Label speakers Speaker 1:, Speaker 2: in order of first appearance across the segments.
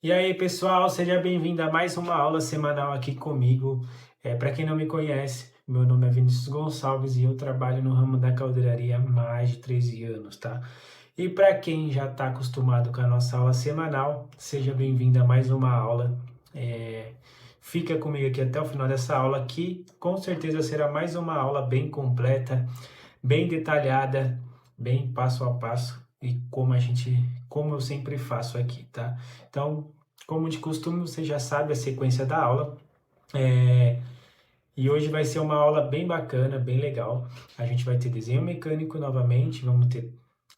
Speaker 1: E aí, pessoal, seja bem-vindo a mais uma aula semanal aqui comigo. Para quem não me conhece, meu nome é Vinícius Gonçalves e eu trabalho no ramo da caldeiraria há mais de 13 anos, tá? E para quem já está acostumado com a nossa aula semanal, seja bem-vindo a mais uma aula. É, Fica comigo aqui até o final dessa aula, que com certeza será mais uma aula bem completa, bem detalhada, bem passo a passo e como eu sempre faço aqui, tá? Então, como de costume, você já sabe a sequência da aula. é, e hoje vai ser uma aula bem bacana, bem legal. A gente vai ter desenho mecânico novamente, vamos ter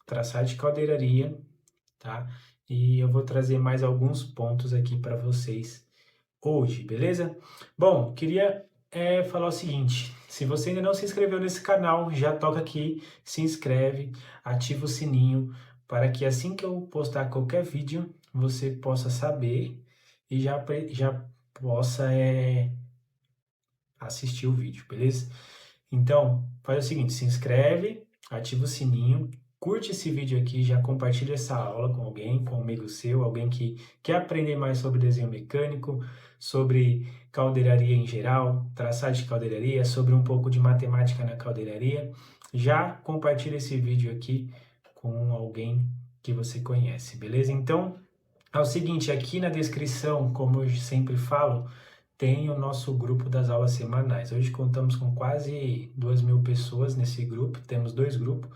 Speaker 1: traçado de caldeiraria, tá? E eu vou trazer mais alguns pontos aqui para vocês hoje, beleza? Bom, queria falar o seguinte: se você ainda não se inscreveu nesse canal, já toca aqui, se inscreve, ativa o sininho para que assim que eu postar qualquer vídeo, você possa saber e já possa assistir o vídeo, beleza? Então, faz o seguinte, se inscreve, ativa o sininho, curte esse vídeo aqui, já compartilha essa aula com alguém, com um amigo seu, alguém que quer aprender mais sobre desenho mecânico, sobre caldeiraria em geral, traçado de caldeiraria, sobre um pouco de matemática na caldeiraria. Já compartilha esse vídeo aqui com alguém que você conhece, beleza? Então, é o seguinte, aqui na descrição, como eu sempre falo, tem o nosso grupo das aulas semanais. Hoje contamos com quase 2.000 pessoas nesse grupo, temos dois grupos,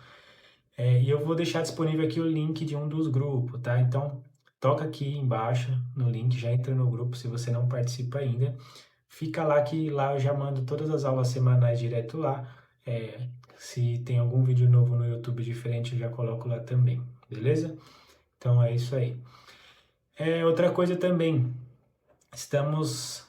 Speaker 1: e eu vou deixar disponível aqui o link de um dos grupos, tá? Então, toca aqui embaixo no link, já entra no grupo se você não participa ainda. Fica lá que lá eu já mando todas as aulas semanais direto lá. Se tem algum vídeo novo no YouTube diferente, eu já coloco lá também, beleza? Então é isso aí. Outra coisa também, estamos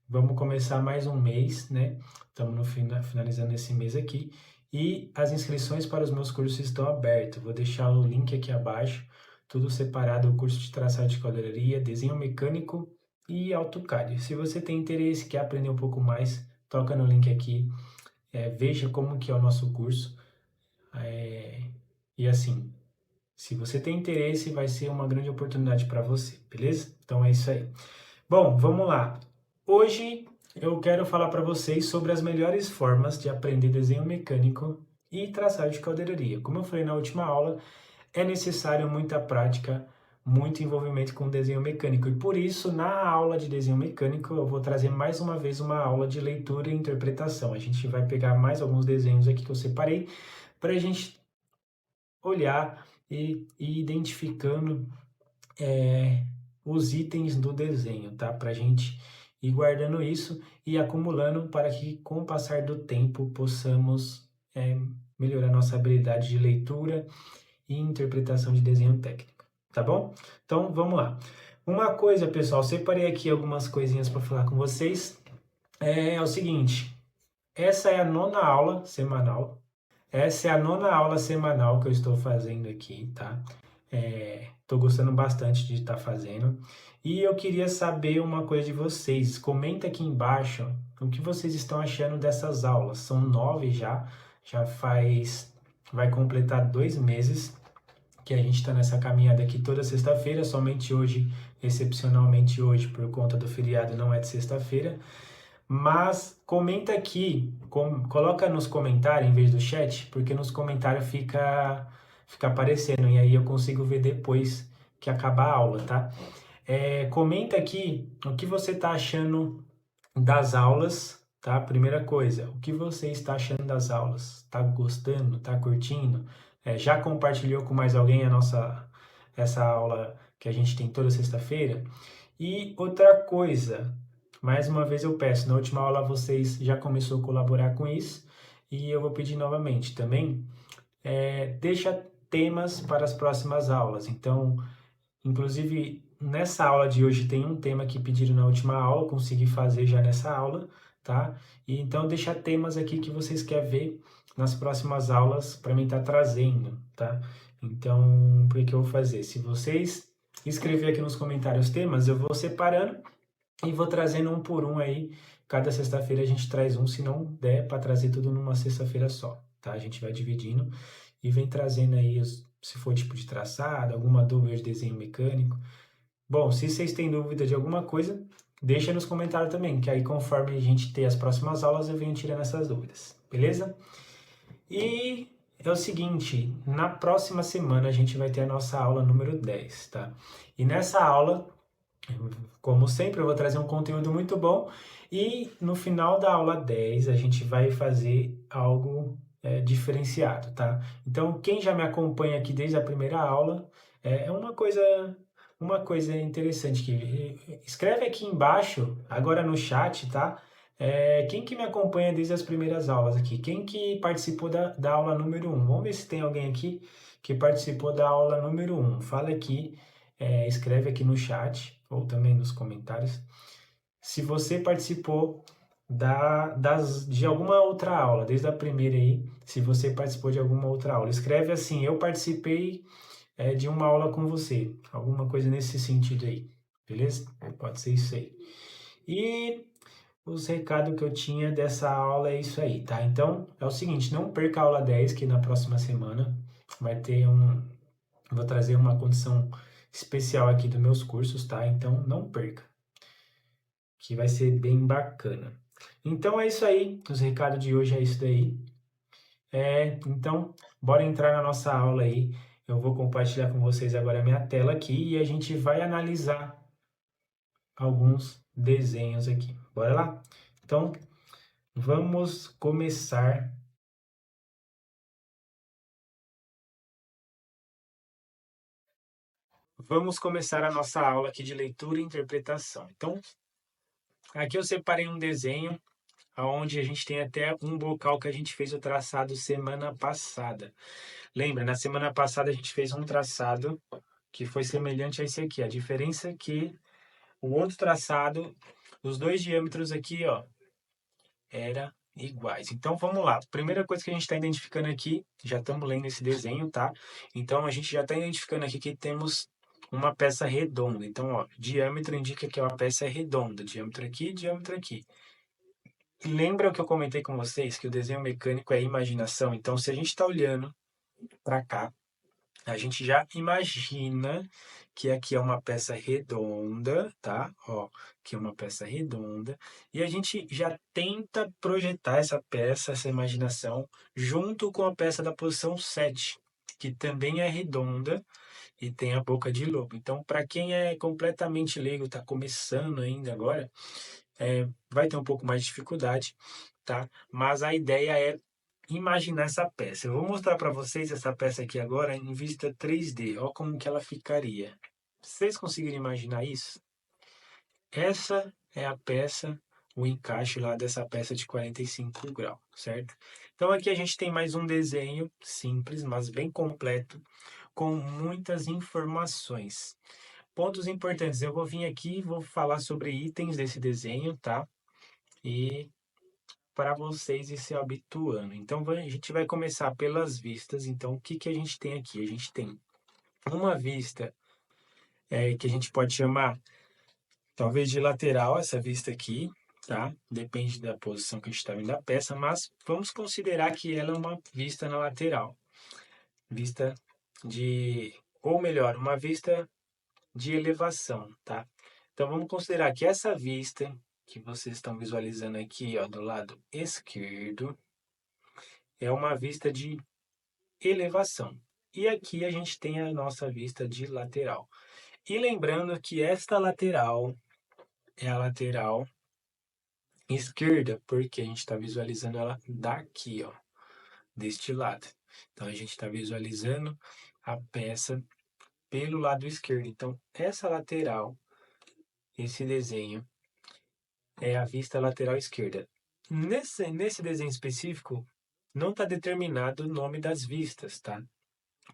Speaker 1: vamos começar mais um mês, né? Estamos no finalizando esse mês aqui. E as inscrições para os meus cursos estão abertas. Vou deixar o link aqui abaixo, tudo separado, o curso de traçado de caldeiraria, desenho mecânico e AutoCAD. Se você tem interesse, quer aprender um pouco mais, toca no link aqui, veja como que é o nosso curso. E assim, se você tem interesse, vai ser uma grande oportunidade para você, beleza? Então é isso aí. Bom, vamos lá. Hoje eu quero falar para vocês sobre as melhores formas de aprender desenho mecânico e traçado de caldeiraria. Como eu falei na última aula, é necessário muita prática, muito envolvimento com desenho mecânico. E por isso, na aula de desenho mecânico, eu vou trazer mais uma vez uma aula de leitura e interpretação. A gente vai pegar mais alguns desenhos aqui que eu separei para a gente olhar e ir identificando os itens do desenho, tá? Para a gente ir guardando isso e acumulando para que, com o passar do tempo, possamos melhorar nossa habilidade de leitura e interpretação de desenho técnico, tá bom? Então, vamos lá. Uma coisa, pessoal, separei aqui algumas coisinhas para falar com vocês. É o seguinte, essa é a nona aula semanal. Essa é a nona aula semanal que eu estou fazendo aqui, tá? Estou gostando bastante de estar fazendo. E eu queria saber uma coisa de vocês. Comenta aqui embaixo o que vocês estão achando dessas aulas. São 9 já. Vai completar 2 meses que a gente está nessa caminhada aqui toda sexta-feira. Somente hoje, excepcionalmente hoje, por conta do feriado, não é de sexta-feira. Mas comenta aqui, coloca nos comentários em vez do chat, porque nos comentários fica aparecendo e aí eu consigo ver depois que acabar a aula, tá? Comenta aqui o que você está achando das aulas, tá? Primeira coisa, o que você está achando das aulas? Tá gostando? Tá curtindo? Já compartilhou com mais alguém essa aula que a gente tem toda sexta-feira? E outra coisa, mais uma vez eu peço, na última aula vocês já começou a colaborar com isso e eu vou pedir novamente também, deixa temas para as próximas aulas. Então, inclusive, nessa aula de hoje tem um tema que pediram na última aula, consegui fazer já nessa aula, tá? E então deixa temas aqui que vocês querem ver nas próximas aulas para mim estar trazendo, tá? Então, o que eu vou fazer? Se vocês escrever aqui nos comentários temas, eu vou separando e vou trazendo um por um aí. Cada sexta-feira a gente traz um, se não der para trazer tudo numa sexta-feira só, tá? A gente vai dividindo e vem trazendo aí se for tipo de traçado, alguma dúvida de desenho mecânico. Bom, se vocês têm dúvida de alguma coisa, deixa nos comentários também, que aí conforme a gente ter as próximas aulas eu venho tirando essas dúvidas, beleza? E é o seguinte, na próxima semana a gente vai ter a nossa aula número 10, tá? E nessa aula, como sempre, eu vou trazer um conteúdo muito bom e no final da aula 10 a gente vai fazer algo diferenciado, tá? Então, quem já me acompanha aqui desde a primeira aula, é uma coisa interessante que escreve aqui embaixo, agora no chat, tá? Quem que me acompanha desde as primeiras aulas aqui? Quem que participou da aula número um? Vamos ver se tem alguém aqui que participou da aula número um. Fala aqui, escreve aqui no chat ou também nos comentários se você participou de alguma outra aula, desde a primeira aí, se você participou de alguma outra aula. Escreve assim, eu participei de uma aula com você, alguma coisa nesse sentido aí, beleza? Pode ser isso aí. E os recados que eu tinha dessa aula é isso aí, tá? Então, é o seguinte, não perca a aula 10, que na próxima semana vai ter vou trazer uma condição especial aqui dos meus cursos, tá? Então, não perca, que vai ser bem bacana. Então, é isso aí, os recados de hoje é isso daí. Então, bora entrar na nossa aula aí. Eu vou compartilhar com vocês agora a minha tela aqui e a gente vai analisar alguns desenhos aqui. Bora lá? Então, vamos começar. Vamos começar a nossa aula aqui de leitura e interpretação. Então, aqui eu separei um desenho onde a gente tem até um bocal que a gente fez o traçado semana passada. Lembra, na semana passada a gente fez um traçado que foi semelhante a esse aqui. A diferença é que o outro traçado, os dois diâmetros aqui, ó, era iguais. Então vamos lá. Primeira coisa que a gente está identificando aqui, já estamos lendo esse desenho, tá? Então a gente já está identificando aqui que temos uma peça redonda. Então, ó, diâmetro indica que uma peça é redonda. Diâmetro aqui, diâmetro aqui. E lembra o que eu comentei com vocês, que o desenho mecânico é imaginação? Então, se a gente está olhando para cá, a gente já imagina que aqui é uma peça redonda, tá? Ó, aqui é uma peça redonda. E a gente já tenta projetar essa peça, essa imaginação, junto com a peça da posição 7, que também é redonda e tem a boca de lobo. Então, para quem é completamente leigo, está começando ainda agora, vai ter um pouco mais de dificuldade, tá? Mas a ideia é imaginar essa peça. Eu vou mostrar para vocês essa peça aqui agora em vista 3D. Olha como que ela ficaria. Vocês conseguirem imaginar isso? Essa é a peça, o encaixe lá dessa peça de 45 graus, certo? Então aqui a gente tem mais um desenho simples, mas bem completo, com muitas informações. Pontos importantes. Eu vou vir aqui e vou falar sobre itens desse desenho, tá? E para vocês ir se habituando. Então, a gente vai começar pelas vistas. Então, o que que a gente tem aqui? A gente tem uma vista que a gente pode chamar, talvez, de lateral, essa vista aqui, tá? Depende da posição que a gente está vendo da peça, mas vamos considerar que ela é uma vista na lateral. Vista ou melhor, uma vista de elevação, tá? Então, vamos considerar que essa vista que vocês estão visualizando aqui, ó, do lado esquerdo, é uma vista de elevação. E aqui a gente tem a nossa vista de lateral. E lembrando que esta lateral é a lateral esquerda, porque a gente está visualizando ela daqui, ó, deste lado. Então a gente está visualizando a peça pelo lado esquerdo. Então essa lateral, esse desenho, é a vista lateral esquerda. Nesse desenho específico, não está determinado o nome das vistas, tá?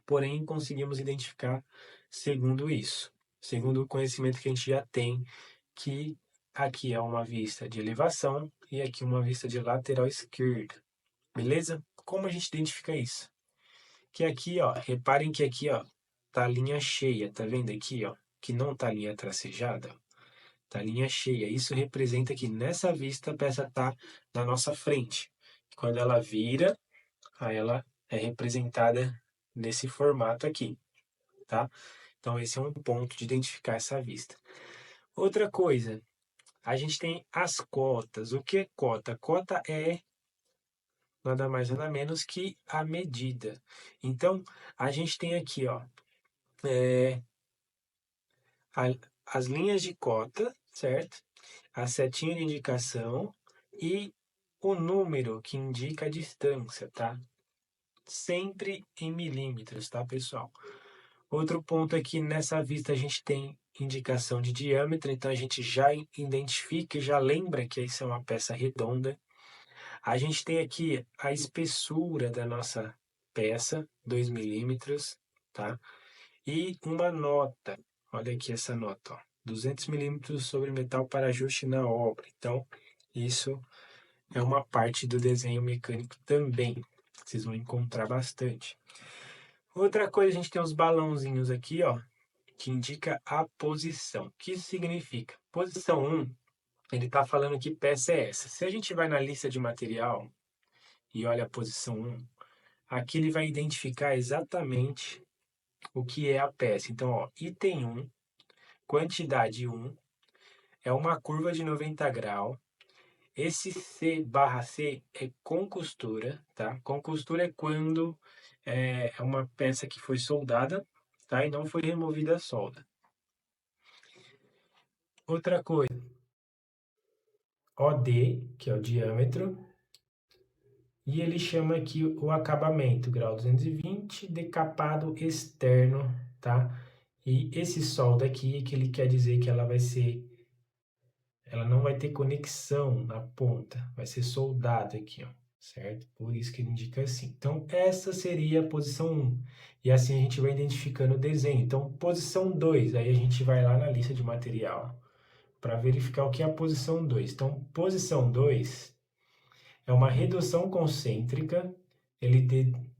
Speaker 1: Porém, conseguimos identificar segundo isso, segundo o conhecimento que a gente já tem, que aqui é uma vista de elevação e aqui uma vista de lateral esquerda, beleza? Como a gente identifica isso? Que aqui, ó, reparem que aqui, ó, tá a linha cheia, tá vendo aqui, ó, que não tá a linha tracejada, tá a linha cheia. Isso representa que nessa vista a peça tá na nossa frente. Quando ela vira, aí ela é representada nesse formato aqui, tá? Então esse é um ponto de identificar essa vista. Outra coisa, a gente tem as cotas. O que é cota? Cota é nada mais nada menos que a medida. Então, a gente tem aqui, ó, a- as linhas de cota, certo? A setinha de indicação e o número que indica a distância, tá? Sempre em milímetros, tá, pessoal? Outro ponto aqui nessa vista a gente tem indicação de diâmetro, então a gente já identifica e já lembra que isso é uma peça redonda. A gente tem aqui a espessura da nossa peça, 2 milímetros, tá? E uma nota, olha aqui essa nota, ó, 200 milímetros sobre metal para ajuste na obra. Então, isso é uma parte do desenho mecânico também. Vocês vão encontrar bastante. Outra coisa, a gente tem os balãozinhos aqui, ó, que indica a posição. O que isso significa? Posição 1, ele está falando que peça é essa. Se a gente vai na lista de material e olha a posição 1, aqui ele vai identificar exatamente o que é a peça. Então, ó, item 1, quantidade 1, é uma curva de 90 graus. Esse C barra C é com costura, tá? Com costura é quando é uma peça que foi soldada, tá? E não foi removida a solda. Outra coisa, OD, que é o diâmetro, e ele chama aqui o acabamento, grau 220, decapado externo, tá? E esse solda aqui, que ele quer dizer que ela não vai ter conexão na ponta, vai ser soldado aqui, ó, certo? Por isso que ele indica assim. Então, essa seria a posição 1. E assim a gente vai identificando o desenho. Então, posição 2, aí a gente vai lá na lista de material para verificar o que é a posição 2. Então, posição 2 é uma redução concêntrica,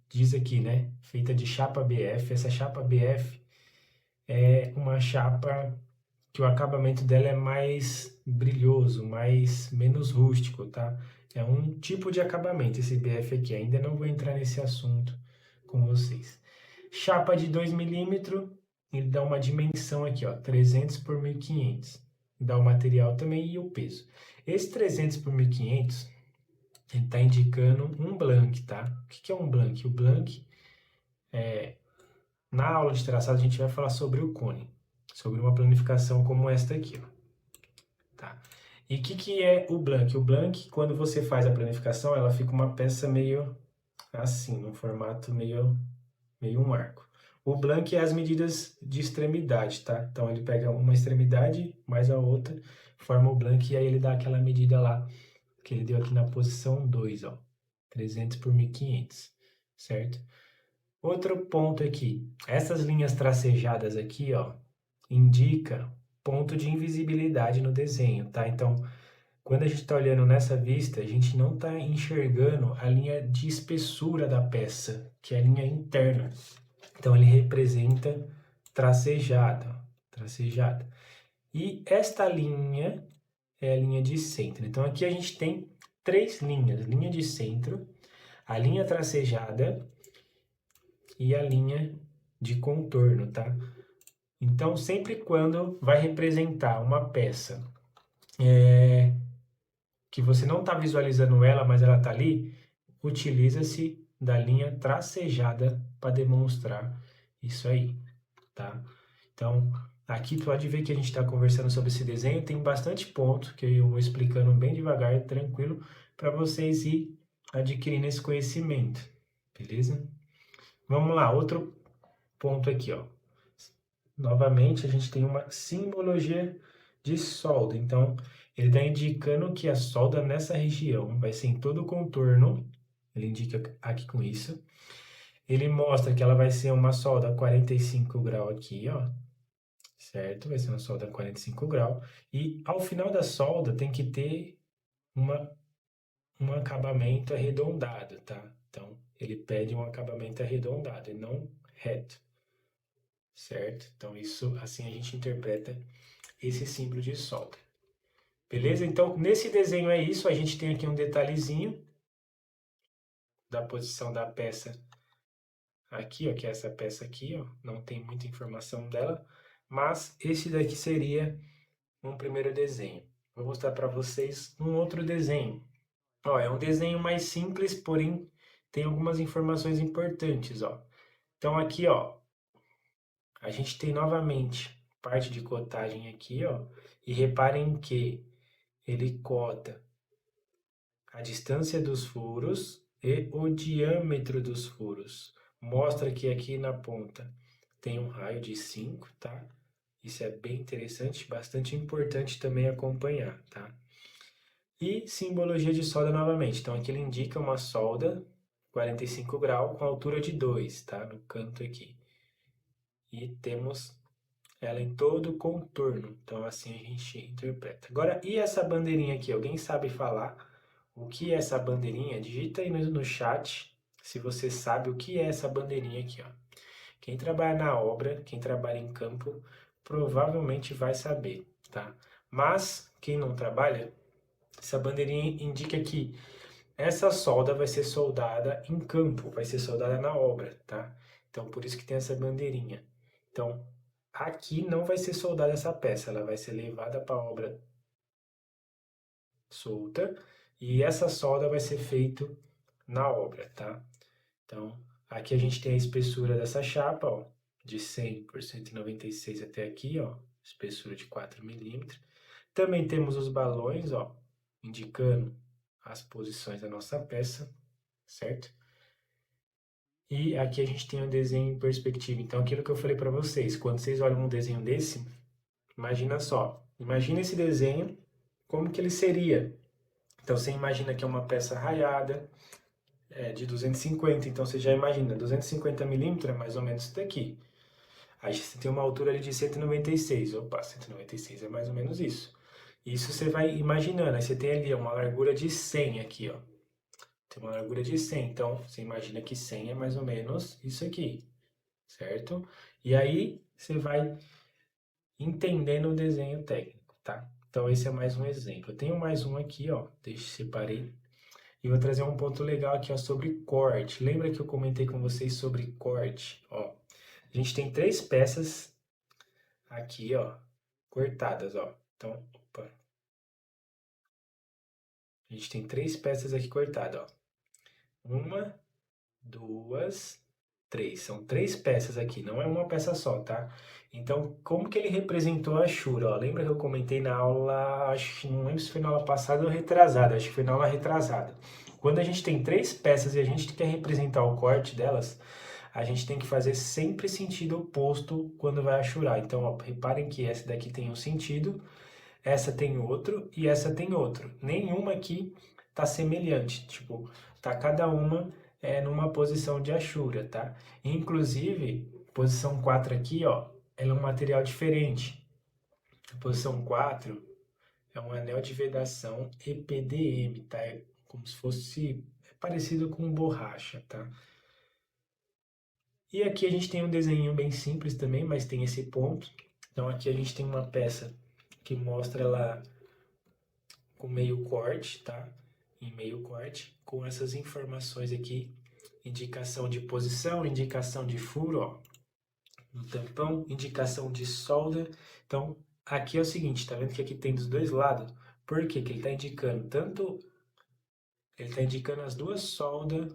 Speaker 1: diz aqui, né? Feita de chapa BF. Essa chapa BF é uma chapa que o acabamento dela é mais brilhoso, menos rústico, tá? É um tipo de acabamento esse BF aqui. Ainda não vou entrar nesse assunto com vocês. Chapa de 2 milímetros, ele dá uma dimensão aqui, ó, 300 por 1500. Dá o material também e o peso. Esse 300 por 1500 ele está indicando um blank, tá? O que é um blank? O blank, na aula de traçado, a gente vai falar sobre o cone, sobre uma planificação como esta aqui, ó, tá? E o que é o blank? O blank, quando você faz a planificação, ela fica uma peça meio assim, num formato meio um arco. O blank é as medidas de extremidade, tá? Então ele pega uma extremidade mais a outra, forma o blank e aí ele dá aquela medida lá que ele deu aqui na posição 2, ó, 300 por 1500, certo? Outro ponto aqui, essas linhas tracejadas aqui, ó, indica ponto de invisibilidade no desenho, tá? Então, quando a gente está olhando nessa vista, a gente não está enxergando a linha de espessura da peça, que é a linha interna. Então, ele representa tracejada, ó, tracejada. E esta linha é a linha de centro. Então, aqui a gente tem três linhas: linha de centro, a linha tracejada e a linha de contorno, tá? Então, sempre quando vai representar uma peça que você não está visualizando ela, mas ela está ali, utiliza-se da linha tracejada para demonstrar isso aí, tá? Então, aqui pode ver que a gente está conversando sobre esse desenho, tem bastante ponto que eu vou explicando bem devagar, tranquilo, para vocês ir adquirindo esse conhecimento, beleza? Vamos lá, outro ponto aqui, ó. Novamente, a gente tem uma simbologia de solda. Então, ele está indicando que a solda nessa região vai ser em todo o contorno. Ele indica aqui com isso. Ele mostra que ela vai ser uma solda a 45 graus aqui, ó. Certo? Vai ser uma solda a 45 graus. E ao final da solda tem que ter uma, um acabamento arredondado, tá? Então, ele pede um acabamento arredondado e não reto. Certo? Então, isso assim a gente interpreta esse símbolo de solda. Beleza? Então, nesse desenho é isso. A gente tem aqui um detalhezinho da posição da peça aqui, ó, que é essa peça aqui, ó, não tem muita informação dela, mas esse daqui seria um primeiro desenho. Vou mostrar para vocês um outro desenho. Ó, é um desenho mais simples, porém tem algumas informações importantes, ó. Então aqui, ó, a gente tem novamente parte de cotagem aqui, ó, e reparem que ele cota a distância dos furos e o diâmetro dos furos. Mostra que aqui na ponta tem um raio de 5, tá? Isso é bem interessante, bastante importante também acompanhar, tá? E simbologia de solda novamente. Então aqui ele indica uma solda 45 graus com altura de 2, tá? No canto aqui. E temos ela em todo o contorno. Então assim a gente interpreta. Agora, e essa bandeirinha aqui? Alguém sabe falar o que é essa bandeirinha? Digita aí no chat se você sabe o que é essa bandeirinha aqui, ó. Quem trabalha na obra, quem trabalha em campo, provavelmente vai saber, tá? Mas quem não trabalha, essa bandeirinha indica que essa solda vai ser soldada em campo, vai ser soldada na obra, tá? Então por isso que tem essa bandeirinha. Então aqui não vai ser soldada essa peça, ela vai ser levada para a obra solta e essa solda vai ser feita na obra, tá? Então aqui a gente tem a espessura dessa chapa, ó, de 100 por 196 até aqui, ó, espessura de 4 milímetros. Também temos os balões, ó, indicando as posições da nossa peça, certo? E aqui a gente tem um desenho em perspectiva. Então, aquilo que eu falei para vocês, quando vocês olham um desenho desse, imagina só, imagina esse desenho, como que ele seria? Então, você imagina que é uma peça raiada, de 250, então você já imagina, 250 milímetros é mais ou menos isso daqui. Aí você tem uma altura ali de 196, opa, 196 é mais ou menos isso. Isso você vai imaginando, aí você tem ali uma largura de 100 aqui, ó. Tem uma largura de 100, então você imagina que 100 é mais ou menos isso aqui, certo? E aí você vai entendendo o desenho técnico, tá? Então esse é mais um exemplo. Eu tenho mais um aqui, ó, deixa eu separei. E vou trazer um ponto legal aqui, ó, sobre corte. Lembra que eu comentei com vocês sobre corte? Ó, a gente tem 3 peças aqui, ó, cortadas, ó. Então, opa. A gente tem 3 peças aqui cortadas, ó. Uma, duas, 3. São 3 peças aqui, não é uma peça só, tá? Então, como que ele representou a Ashura? Ó, lembra que eu comentei na aula, acho que não lembro se foi na aula passada ou retrasada, acho que foi na aula retrasada. Quando a gente tem 3 peças e a gente quer representar o corte delas, a gente tem que fazer sempre sentido oposto quando vai ashurar. Então, ó, reparem que essa daqui tem um sentido, essa tem outro e essa tem outro. Nenhuma aqui tá semelhante, tipo, tá cada uma numa posição de Ashura, tá? Inclusive, posição 4 aqui, ó, ela é um material diferente. A posição 4 é um anel de vedação EPDM, tá? É como se fosse parecido com borracha, tá? E aqui a gente tem um desenho bem simples também, mas tem esse ponto. Então aqui a gente tem uma peça que mostra ela com meio corte, tá? Em meio corte, com essas informações aqui, indicação de posição, indicação de furo, ó, no tampão, indicação de solda. Então, aqui é o seguinte, tá vendo que aqui tem dos dois lados? Por quê? Que ele tá indicando tanto, ele tá indicando as duas soldas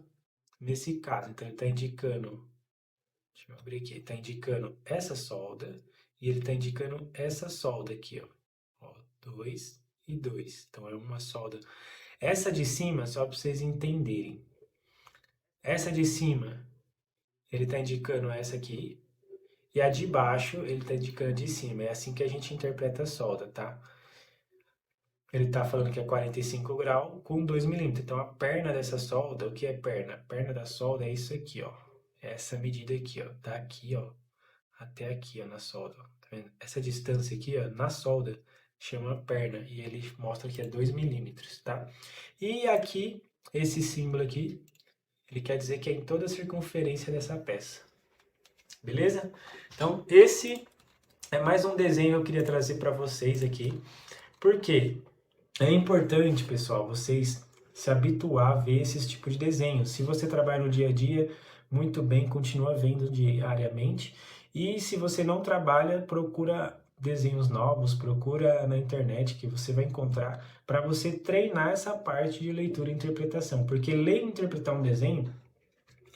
Speaker 1: nesse caso. Então, ele tá indicando, deixa eu abrir aqui, ele tá indicando essa solda e ele tá indicando essa solda aqui, ó, 2 e 2. Então, é uma solda. Essa de cima, só para vocês entenderem. Essa de cima, ele está indicando essa aqui. E a de baixo, ele está indicando de cima. É assim que a gente interpreta a solda, tá? Ele está falando que é 45 graus com 2 milímetros. Então, a perna dessa solda, o que é perna? A perna da solda é isso aqui, ó. Essa medida aqui, ó. Daqui, ó, até aqui, ó, na solda. Ó. Tá vendo? Essa distância aqui, ó, na solda, chama perna. E ele mostra que é 2 milímetros, tá? E aqui, esse símbolo aqui, ele quer dizer que é em toda a circunferência dessa peça. Beleza? Então, esse é mais um desenho que eu queria trazer para vocês aqui. Porque é importante, pessoal, vocês se habituar a ver esse tipo de desenho. Se você trabalha no dia a dia, muito bem, continua vendo diariamente. E se você não trabalha, procura desenhos novos, procura na internet que você vai encontrar para você treinar essa parte de leitura e interpretação. Porque ler e interpretar um desenho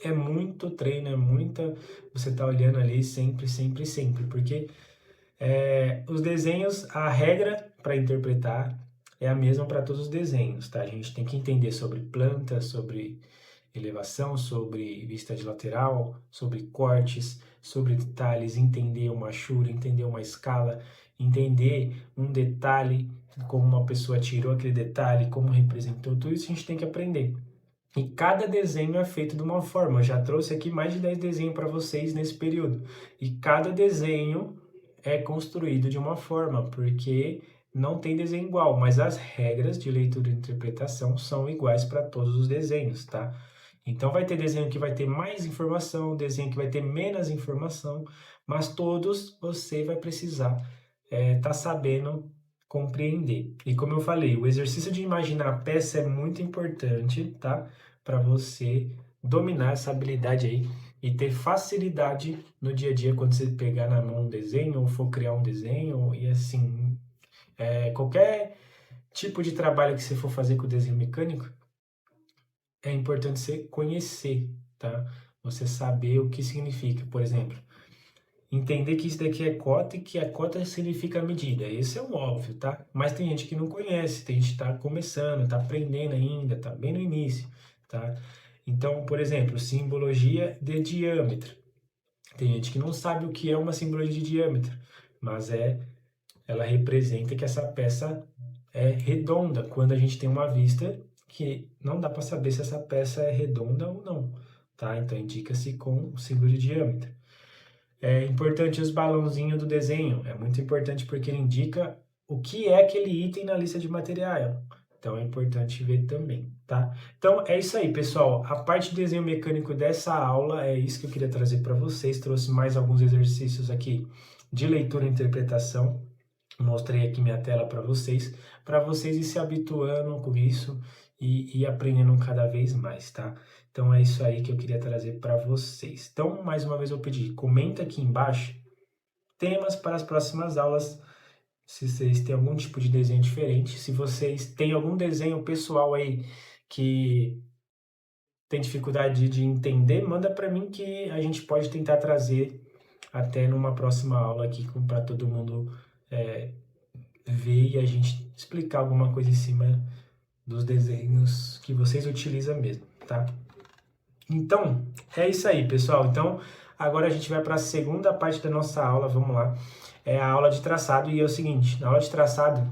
Speaker 1: é muito treino, é muita. Você tá olhando ali sempre, sempre, sempre. Porque os desenhos, a regra para interpretar é a mesma para todos os desenhos, tá? A gente tem que entender sobre planta, sobre elevação, sobre vista de lateral, sobre cortes, sobre detalhes, entender uma achura, entender uma escala, entender um detalhe, como uma pessoa tirou aquele detalhe, como representou, tudo isso a gente tem que aprender. E cada desenho é feito de uma forma. Eu já trouxe aqui mais de 10 desenhos para vocês nesse período. E cada desenho é construído de uma forma, porque não tem desenho igual, mas as regras de leitura e interpretação são iguais para todos os desenhos, tá? Então vai ter desenho que vai ter mais informação, desenho que vai ter menos informação, mas todos você vai precisar tá sabendo compreender. E como eu falei, o exercício de imaginar a peça é muito importante, tá? Para você dominar essa habilidade aí e ter facilidade no dia a dia quando você pegar na mão um desenho ou for criar um desenho e assim, qualquer tipo de trabalho que você for fazer com o desenho mecânico, é importante você conhecer, tá? Você saber o que significa, por exemplo, entender que isso daqui é cota e que a cota significa medida. Esse é o óbvio, tá? Mas tem gente que não conhece, tem gente que está começando, está aprendendo ainda, está bem no início, tá? Então, por exemplo, simbologia de diâmetro. Tem gente que não sabe o que é uma simbologia de diâmetro, mas ela representa que essa peça é redonda, quando a gente tem uma vista que não dá para saber se essa peça é redonda ou não, tá? Então indica-se com o símbolo de diâmetro. É importante os balãozinhos do desenho, é muito importante porque ele indica o que é aquele item na lista de material. Então é importante ver também, tá? Então é isso aí, pessoal. A parte de desenho mecânico dessa aula é isso que eu queria trazer para vocês. Trouxe mais alguns exercícios aqui de leitura e interpretação. Mostrei aqui minha tela para vocês ir se habituando com isso e aprendendo cada vez mais, tá? Então é isso aí que eu queria trazer para vocês. Então, mais uma vez eu pedi, comenta aqui embaixo temas para as próximas aulas, se vocês têm algum tipo de desenho diferente, se vocês têm algum desenho pessoal aí que tem dificuldade de entender, manda para mim que a gente pode tentar trazer até numa próxima aula aqui para todo mundo ver e a gente explicar alguma coisa em cima dos desenhos que vocês utilizam mesmo, tá? Então, é isso aí, pessoal. Então, agora a gente vai para a segunda parte da nossa aula, vamos lá. É a aula de traçado e é o seguinte, na aula de traçado,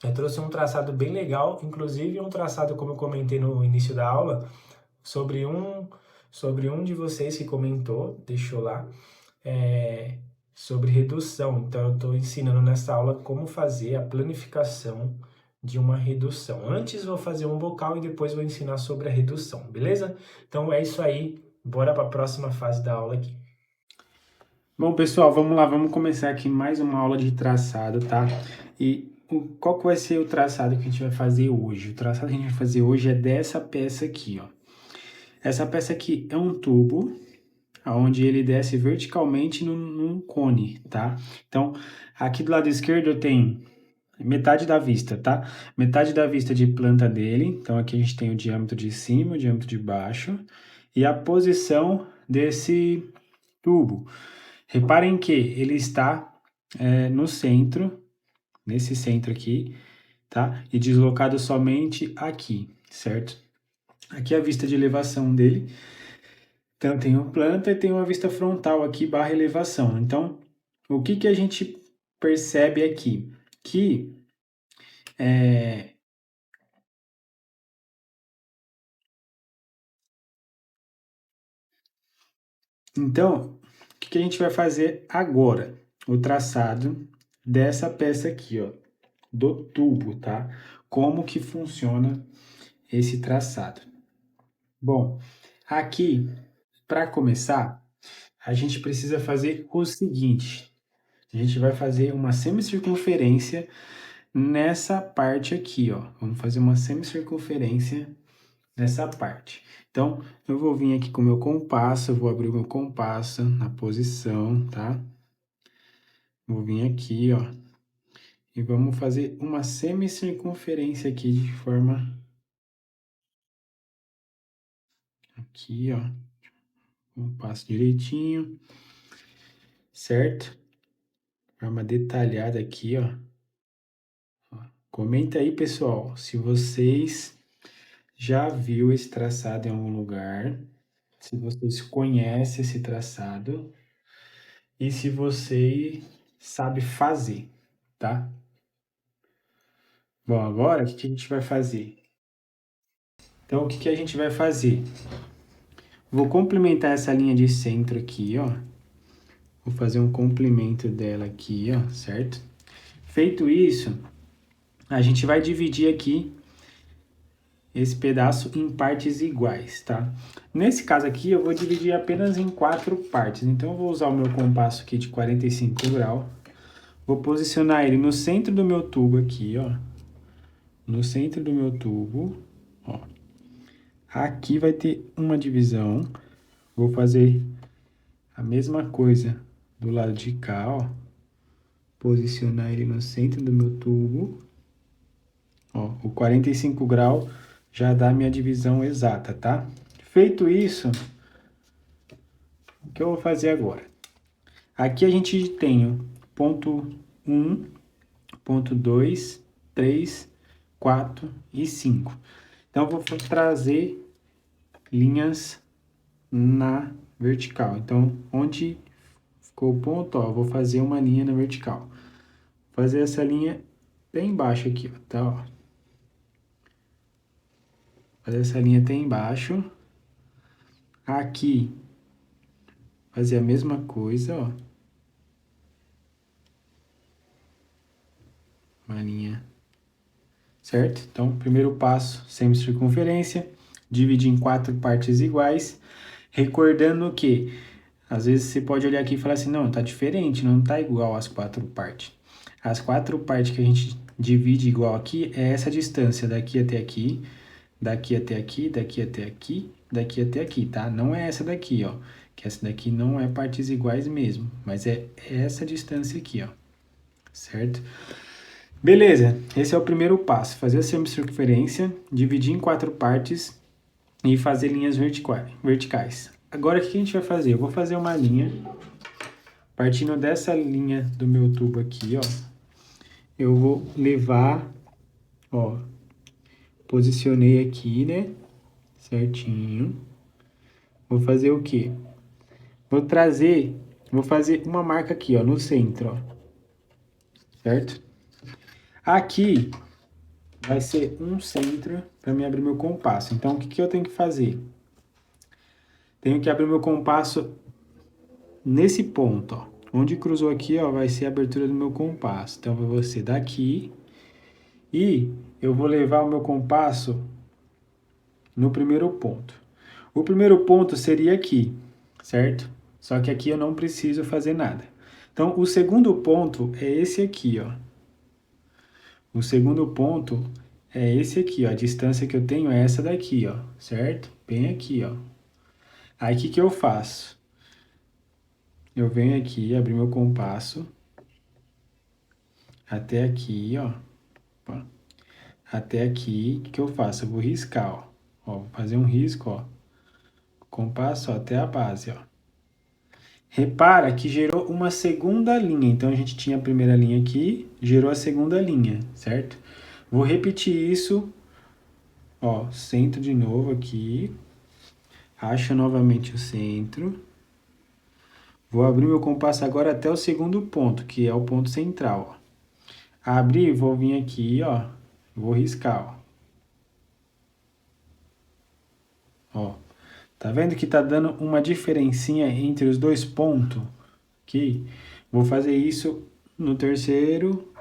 Speaker 1: eu trouxe um traçado bem legal, inclusive um traçado, como eu comentei no início da aula, sobre um de vocês que comentou, deixou lá, sobre redução. Então, eu estou ensinando nessa aula como fazer a planificação de uma redução. Antes vou fazer um vocal e depois vou ensinar sobre a redução, beleza? Então é isso aí, bora para a próxima fase da aula aqui. Bom, pessoal, vamos lá, vamos começar aqui mais uma aula de traçado, tá? E qual que vai ser o traçado que a gente vai fazer hoje? O traçado que a gente vai fazer hoje é dessa peça aqui, ó. Essa peça aqui é um tubo, onde ele desce verticalmente num cone, tá? Então, aqui do lado esquerdo eu tenho metade da vista, tá? Metade da vista de planta dele. Então, aqui a gente tem o diâmetro de cima, o diâmetro de baixo e a posição desse tubo. Reparem que ele está no centro, nesse centro aqui, tá? E deslocado somente aqui, certo? Aqui é a vista de elevação dele. Então, tem uma planta e tem uma vista frontal aqui, barra elevação. Então, o que a gente percebe aqui? Que Então, o que a gente vai fazer agora? O traçado dessa peça aqui, ó, do tubo, tá? Como que funciona esse traçado? Bom, aqui, para começar, a gente precisa fazer o seguinte. A gente vai fazer uma semicircunferência nessa parte aqui, ó. Vamos fazer uma semicircunferência nessa parte. Então, eu vou vir aqui com o meu compasso, eu vou abrir o meu compasso na posição, tá? Vou vir aqui, ó, e vamos fazer uma semicircunferência aqui de forma... Aqui, ó, compasso direitinho, certo? Forma detalhada aqui, ó. Comenta aí, pessoal, se vocês já viu esse traçado em algum lugar, se vocês conhecem esse traçado e se você sabe fazer, tá? Bom, agora o que a gente vai fazer? Então, o que a gente vai fazer? Vou complementar essa linha de centro aqui, ó. Vou fazer um complemento dela aqui, ó, certo? Feito isso, a gente vai dividir aqui esse pedaço em partes iguais, tá? Nesse caso aqui, eu vou dividir apenas em 4 partes. Então, eu vou usar o meu compasso aqui de 45 graus. Vou posicionar ele no centro do meu tubo aqui, ó. No centro do meu tubo, ó. Aqui vai ter uma divisão. Vou fazer a mesma coisa do lado de cá, ó. Posicionar ele no centro do meu tubo. Ó, o 45 graus já dá a minha divisão exata, tá? Feito isso, o que eu vou fazer agora? Aqui a gente tem o ponto 1, ponto 2, 3, 4 e 5. Então, eu vou trazer linhas na vertical. Então, onde ficou o ponto, ó, eu vou fazer uma linha na vertical. Vou fazer essa linha bem embaixo aqui, ó, tá, ó. Fazer essa linha até embaixo. Aqui, fazer a mesma coisa, ó. Uma linha, certo? Então, primeiro passo, semicircunferência, dividir em 4 partes iguais, recordando que, às vezes você pode olhar aqui e falar assim, não, tá diferente, não tá igual as 4 partes. As 4 partes que a gente divide igual aqui é essa distância daqui até aqui, daqui até aqui, daqui até aqui, daqui até aqui, tá? Não é essa daqui, ó, que essa daqui não é partes iguais mesmo, mas é essa distância aqui, ó, certo? Beleza, esse é o primeiro passo, fazer a semicircunferência, dividir em 4 partes e fazer linhas verticais. Agora, o que a gente vai fazer? Eu vou fazer uma linha, partindo dessa linha do meu tubo aqui, ó, eu vou levar, ó, posicionei aqui, né, certinho. Vou fazer o quê? Vou fazer uma marca aqui, ó, no centro, ó, certo? Aqui vai ser um centro para mim abrir meu compasso. Então, o que eu tenho que fazer? Tenho que abrir meu compasso nesse ponto, ó. Onde cruzou aqui, ó, vai ser a abertura do meu compasso. Então, vai ser daqui. E eu vou levar o meu compasso no primeiro ponto. O primeiro ponto seria aqui, certo? Só que aqui eu não preciso fazer nada. Então, o segundo ponto é esse aqui, ó. O segundo ponto é esse aqui, ó. A distância que eu tenho é essa daqui, ó, certo? Bem aqui, ó. Aí, o que eu faço? Eu venho aqui, abrir meu compasso. Até aqui, ó. Até aqui, o que eu faço? Eu vou riscar, ó. Ó, vou fazer um risco, ó. Compasso, ó, até a base, ó. Repara que gerou uma segunda linha. Então, a gente tinha a primeira linha aqui, gerou a segunda linha, certo? Vou repetir isso, ó, centro de novo aqui. Acho novamente o centro. Vou abrir meu compasso agora até o segundo ponto, que é o ponto central, ó. Abrir, vou vir aqui, ó, vou riscar, ó. Ó, tá vendo que tá dando uma diferencinha entre os dois pontos? Aqui. Vou fazer isso no terceiro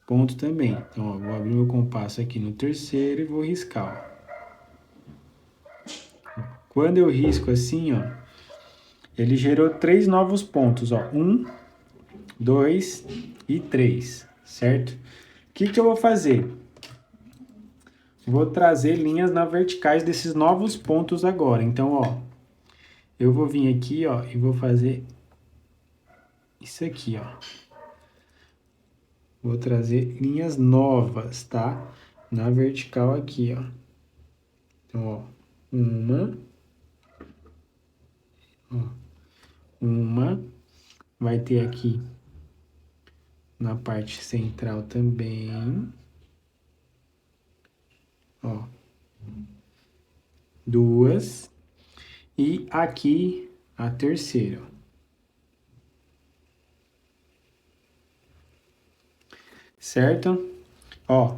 Speaker 1: ponto também. Então, ó, vou abrir meu compasso aqui no terceiro e vou riscar, ó. Quando eu risco assim, ó, ele gerou 3 novos pontos, ó. 1, 2 e 3, certo? O que eu vou fazer? vou trazer linhas na verticais desses novos pontos agora. Então, ó, eu vou vir aqui, ó, e vou fazer isso aqui, ó. Vou trazer linhas novas, tá? Na vertical aqui, ó. Então, ó, uma, vai ter aqui na parte central também, ó, duas, e aqui a terceira, ó. Certo? Ó,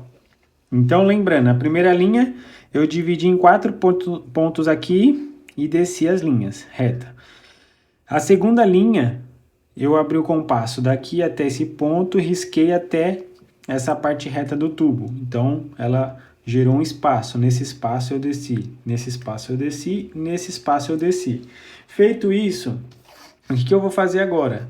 Speaker 1: então lembrando, a primeira linha eu dividi em 4 pontos aqui e desci as linhas reta. A segunda linha, eu abri o compasso daqui até esse ponto e risquei até essa parte reta do tubo. Então, ela gerou um espaço. Nesse espaço eu desci, nesse espaço eu desci, nesse espaço eu desci. Feito isso, o que eu vou fazer agora?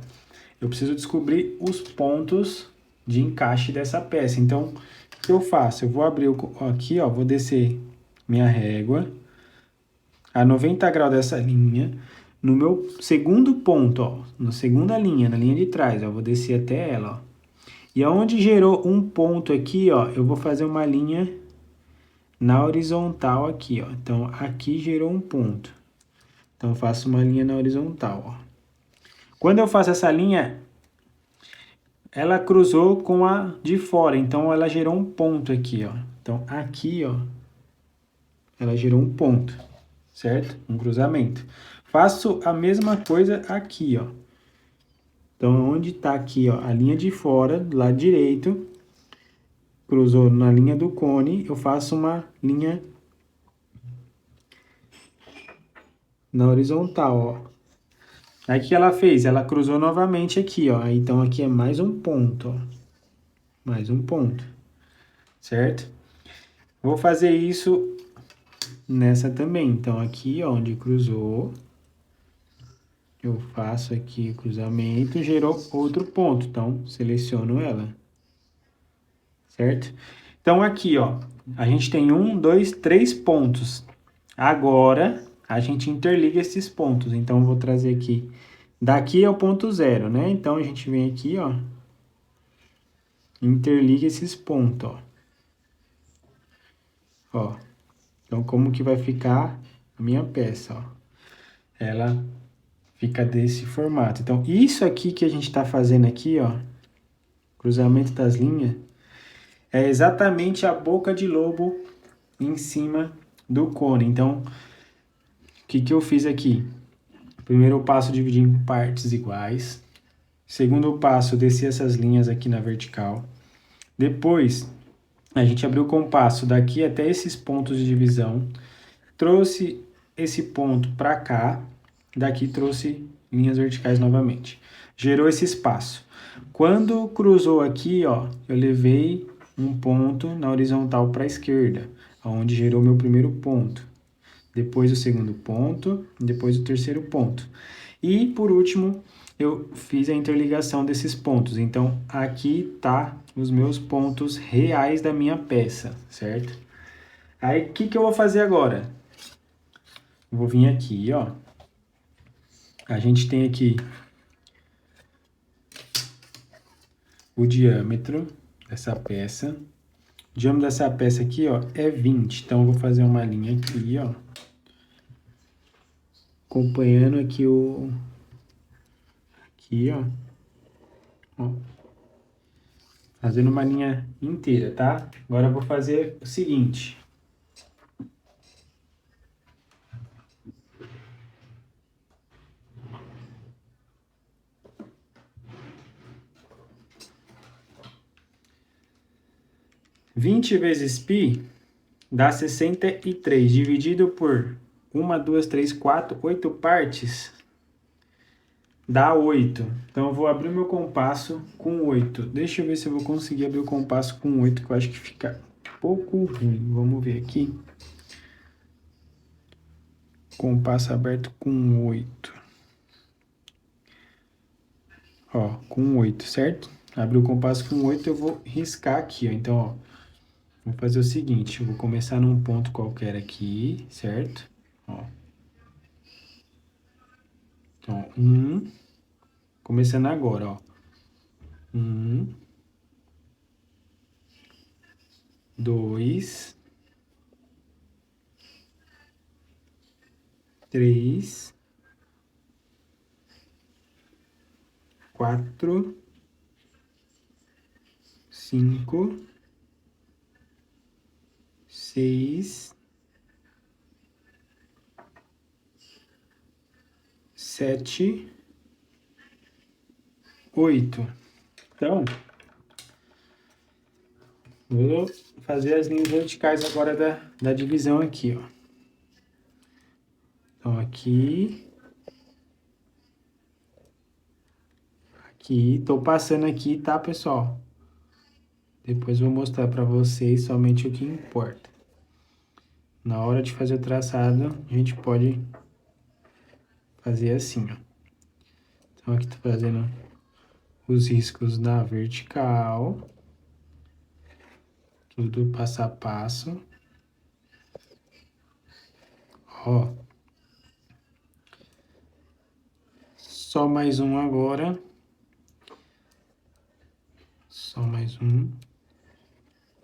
Speaker 1: Eu preciso descobrir os pontos de encaixe dessa peça. Então, o que eu faço? Eu vou abrir aqui, ó, vou descer minha régua a 90 graus dessa linha. No meu segundo ponto, ó, na segunda linha, na linha de trás, ó, eu vou descer até ela, ó. E aonde gerou um ponto aqui, ó, eu vou fazer uma linha na horizontal aqui, ó. Então, aqui gerou um ponto. Então, eu faço uma linha na horizontal, ó. Quando eu faço essa linha, ela cruzou com a de fora, então ela gerou um ponto aqui, ó. Então, aqui, ó, ela gerou um ponto, certo? Um cruzamento. Faço a mesma coisa aqui, ó. Então, onde tá aqui, ó, a linha de fora, do lado direito, cruzou na linha do cone, eu faço uma linha na horizontal, ó. Aí, o que ela fez? Ela cruzou novamente aqui, ó. Então, aqui é mais um ponto, ó. Mais um ponto, certo? Vou fazer isso nessa também. Então, aqui, ó, onde cruzou, eu faço aqui o cruzamento, gerou outro ponto. Então, seleciono ela, certo? Então, aqui, ó, a gente tem 1, 2, 3 pontos. Agora, a gente interliga esses pontos. Então, eu vou trazer aqui. Daqui é o ponto zero, né? Então, a gente vem aqui, ó, interliga esses pontos, ó. Ó. Então, como que vai ficar a minha peça, ó? Ela fica desse formato. Então, isso aqui que a gente está fazendo aqui, ó, cruzamento das linhas, é exatamente a boca de lobo em cima do cone. Então, o que que eu fiz aqui? Primeiro passo, dividi em partes iguais. Segundo passo, desci essas linhas aqui na vertical. Depois, a gente abriu o compasso daqui até esses pontos de divisão. Trouxe esse ponto para cá. Daqui trouxe linhas verticais novamente. Gerou esse espaço. Quando cruzou aqui, ó, eu levei um ponto na horizontal para a esquerda, onde gerou meu primeiro ponto. Depois o segundo ponto, depois o terceiro ponto. E, por último, eu fiz a interligação desses pontos. Então, aqui tá os meus pontos reais da minha peça, certo? Aí, o que que eu vou fazer agora? Vou vir aqui, ó. A gente tem aqui o diâmetro dessa peça. O diâmetro dessa peça aqui, ó, é 20. Então, eu vou fazer uma linha aqui, ó. Acompanhando aqui Aqui, ó. Ó. Fazendo uma linha inteira, tá? Agora eu vou fazer o seguinte. Vinte vezes π dá 63, dividido por 1, 2, 3, 4, 8 partes, dá 8. Então, eu vou abrir o meu compasso com 8. Deixa eu ver se eu vou conseguir abrir o compasso com 8, que eu acho que fica um pouco ruim. Vamos ver aqui. Compasso aberto com 8. Ó, com 8, certo? Abri o compasso com 8, eu vou riscar aqui, ó. Então, ó, Vou fazer o seguinte, eu vou começar num ponto qualquer aqui, certo? Ó. Então, começando agora, ó. 2, 3, 4, 5, 6, 7, 8. Então, vou fazer as linhas verticais agora da divisão aqui, ó. Então, aqui, tô passando aqui, tá, pessoal? Depois vou mostrar para vocês somente o que importa. Na hora de fazer o traçado, a gente pode fazer assim, ó. Então, aqui tô fazendo os riscos na vertical, tudo passo a passo. Ó, só mais um agora. Só mais um.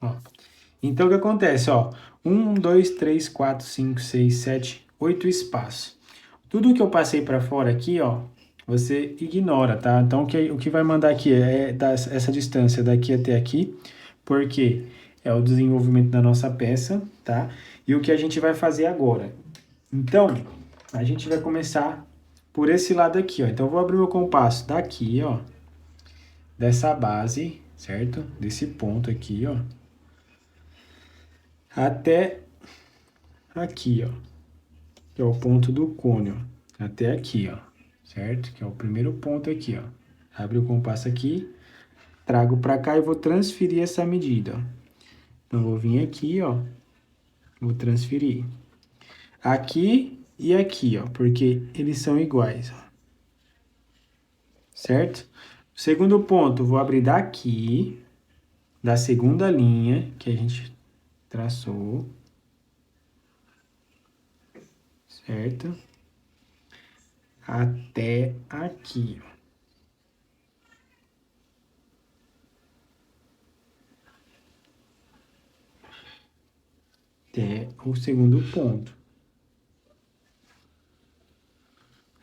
Speaker 1: Ó. Então, o que acontece, ó? 1, 2, 3, 4, 5, 6, 7, 8 espaços. Tudo que eu passei para fora aqui, ó, você ignora, tá? Então, o que vai mandar aqui é essa distância daqui até aqui, porque é o desenvolvimento da nossa peça, tá? E o que a gente vai fazer agora? Então, a gente vai começar por esse lado aqui, ó. Então, eu vou abrir meu compasso daqui, ó, dessa base, certo? Desse ponto aqui, ó, até aqui, ó, que é o ponto do cone, ó, até aqui, ó, certo? Que é o primeiro ponto aqui, ó. Abre o compasso aqui, trago para cá e vou transferir essa medida, ó. Então, vou vir aqui, ó, vou transferir aqui e aqui, ó, porque eles são iguais, ó, certo? Segundo ponto, vou abrir daqui, da segunda linha que a gente traçou, certo? Até aqui, ó. Até o segundo ponto.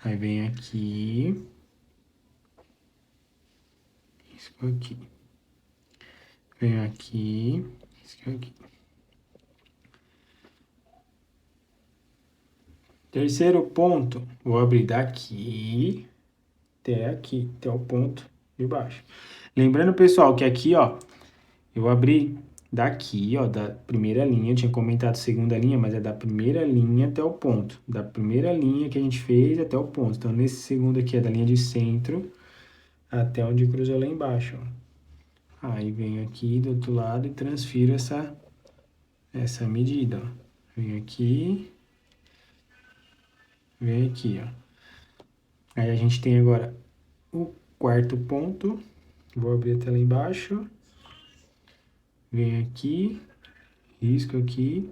Speaker 1: Aí vem aqui, risco aqui. Venho aqui, risco aqui. Terceiro ponto, vou abrir daqui até o ponto de baixo. Lembrando, pessoal, que aqui, ó, eu abri daqui, ó, da primeira linha, eu tinha comentado segunda linha, mas é da primeira linha até o ponto. Da primeira linha que a gente fez até o ponto. Então, nesse segundo aqui é da linha de centro até onde cruzou lá embaixo, ó. Aí venho aqui do outro lado e transfiro essa medida, ó. Venho aqui, ó. Aí a gente tem agora o quarto ponto. Vou abrir até lá embaixo. Venho aqui, risco aqui.